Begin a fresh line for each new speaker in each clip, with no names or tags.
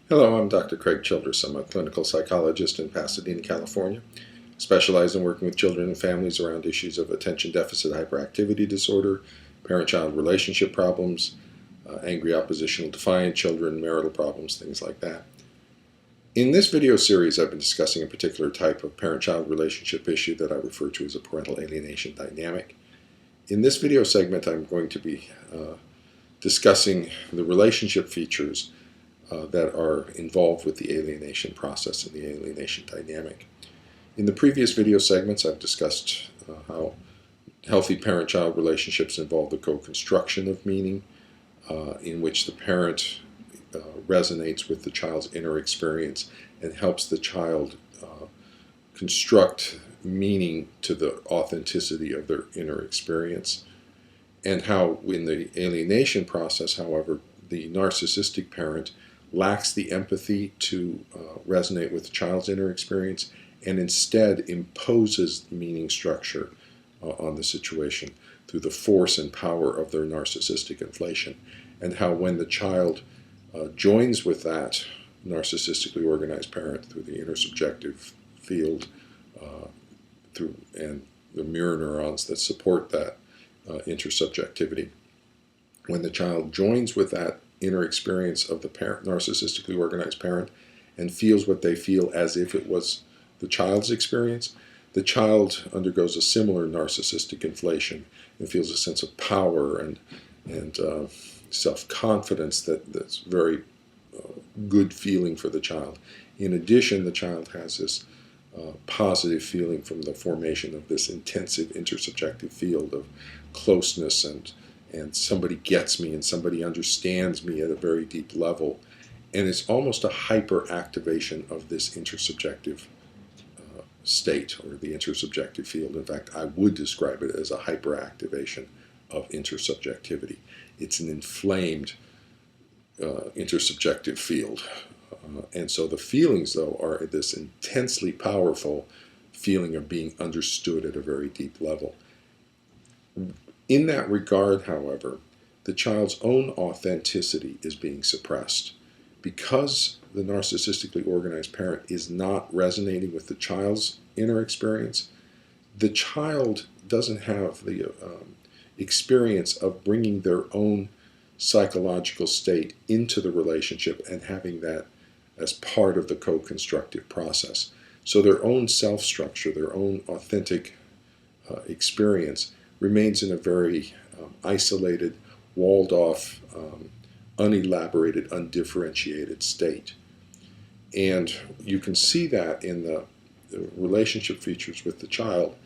Hello, I'm Dr. Craig Childress. I'm a clinical psychologist in Pasadena, California. I specialize in working with children and families around issues of attention deficit hyperactivity disorder, parent-child relationship problems, angry oppositional defiant children, marital problems, things like that. In this video series, I've been discussing a particular type of parent-child relationship issue that I refer to as a parental alienation dynamic. In this video segment, I'm going to be discussing the relationship features that are involved with the alienation process and the alienation dynamic. In the previous video segments, I've discussed how healthy parent-child relationships involve the co-construction of meaning, in which the parent resonates with the child's inner experience and helps the child construct meaning to the authenticity of their inner experience. And how in the alienation process, however, the narcissistic parent lacks the empathy to resonate with the child's inner experience and instead imposes meaning structure on the situation through the force and power of their narcissistic inflation. And how when the child joins with that narcissistically organized parent through the intersubjective field and the mirror neurons that support that intersubjectivity, when the child joins with that inner experience of the parent, narcissistically organized parent, and feels what they feel as if it was the child's experience, the child undergoes a similar narcissistic inflation and feels a sense of power and self-confidence that's very good feeling for the child. In addition, the child has this positive feeling from the formation of this intensive intersubjective field of closeness and somebody gets me and somebody understands me at a very deep level. And it's almost a hyper-activation of this intersubjective state or the intersubjective field. In fact, I would describe it as a hyper-activation of intersubjectivity. It's an inflamed intersubjective field. And so the feelings, though, are this intensely powerful feeling of being understood at a very deep level. In that regard, however, the child's own authenticity is being suppressed. Because the narcissistically organized parent is not resonating with the child's inner experience, the child doesn't have the experience of bringing their own psychological state into the relationship and having that as part of the co-constructive process. So their own self-structure, their own authentic experience remains in a very isolated, walled-off, unelaborated, undifferentiated state. And you can see that in the relationship features with the child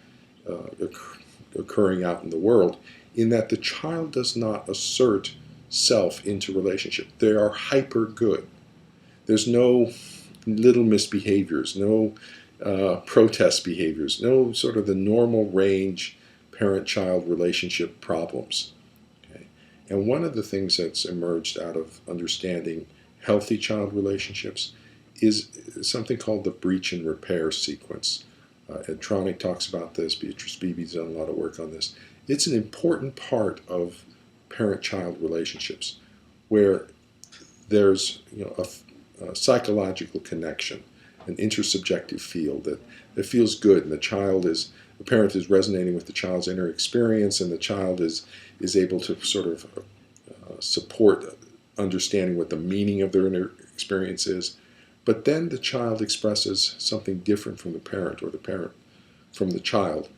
occurring out in the world, in that the child does not assert self into relationship. They are hyper good. There's no little misbehaviors, no protest behaviors, no sort of the normal range parent-child relationship problems. Okay? And one of the things that's emerged out of understanding healthy child relationships is something called the breach and repair sequence. Ed Tronick talks about this. Beatrice Beebe's done a lot of work on this. It's an important part of parent-child relationships where there's a psychological connection, an intersubjective field that feels good, and the parent is resonating with the child's inner experience, and the child is able to sort of support understanding what the meaning of their inner experience is. But then the child expresses something different from the parent, or the parent from the child,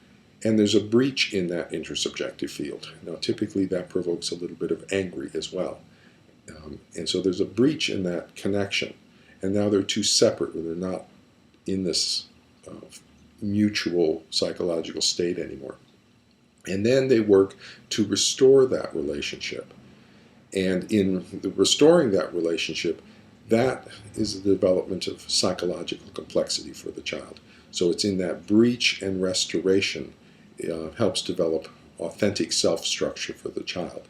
and there's a breach in that intersubjective field. Now, typically that provokes a little bit of anger as well. And so there's a breach in that connection, and now they're two separate, they're not in this mutual psychological state anymore. And then they work to restore that relationship. And in restoring that relationship, that is the development of psychological complexity for the child. So it's in that breach and restoration helps develop authentic self-structure for the child.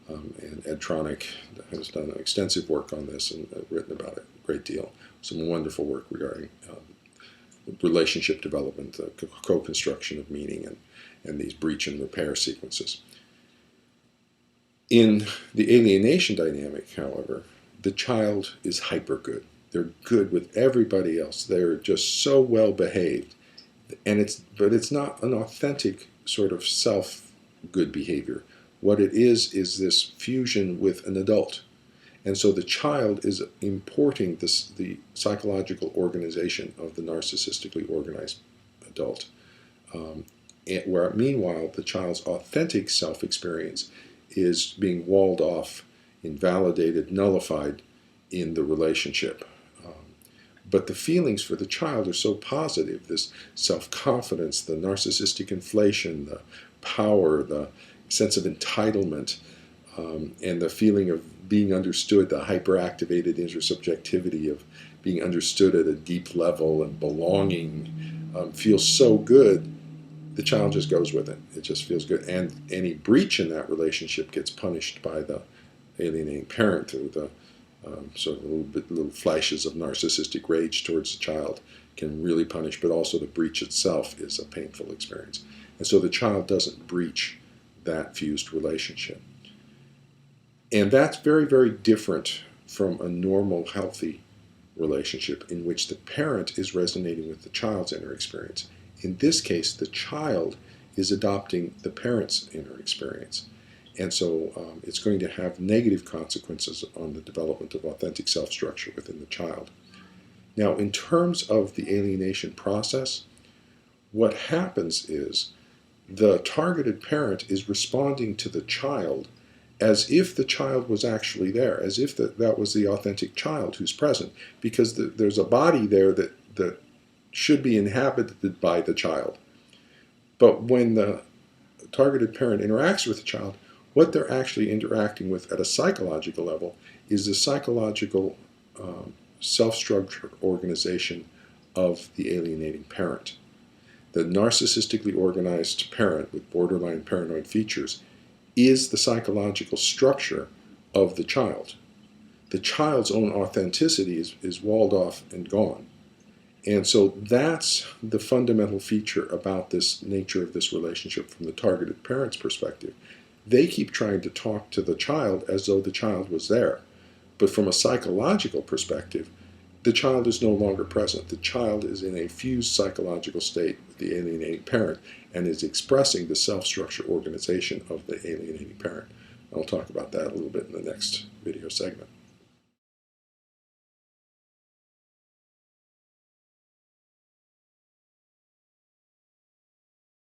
And Ed Tronick has done extensive work on this and written about it a great deal. Some wonderful work regarding relationship development, the co-construction of meaning, and these breach and repair sequences. In the alienation dynamic, however, the child is hyper good. They're good with everybody else. They're just so well behaved. But it's not an authentic sort of self-good behavior. What it is this fusion with an adult. And so the child is importing the psychological organization of the narcissistically organized adult. Where meanwhile the child's authentic self-experience is being walled off, invalidated, nullified in the relationship. But the feelings for the child are so positive, this self-confidence, the narcissistic inflation, the power, the sense of entitlement, and the feeling of being understood, the hyperactivated intersubjectivity of being understood at a deep level and belonging, feels so good, the child just goes with it. It just feels good. And any breach in that relationship gets punished by the alienating parent through the sort of little flashes of narcissistic rage towards the child can really punish, but also the breach itself is a painful experience. And so the child doesn't breach that fused relationship. And that's very, very different from a normal, healthy relationship in which the parent is resonating with the child's inner experience. In this case, the child is adopting the parent's inner experience. And so it's going to have negative consequences on the development of authentic self-structure within the child. Now, in terms of the alienation process, what happens is the targeted parent is responding to the child as if the child was actually there, as if that was the authentic child who's present, because there's a body there that should be inhabited by the child. But when the targeted parent interacts with the child, what they're actually interacting with at a psychological level is the psychological self-structure organization of the alienating parent. The narcissistically organized parent with borderline paranoid features is the psychological structure of the child. The child's own authenticity is walled off and gone. And so that's the fundamental feature about this nature of this relationship from the targeted parent's perspective. They keep trying to talk to the child as though the child was there. But from a psychological perspective, the child is no longer present. The child is in a fused psychological state with the alienating parent and is expressing the self-structure organization of the alienating parent. I'll talk about that a little bit in the next video segment.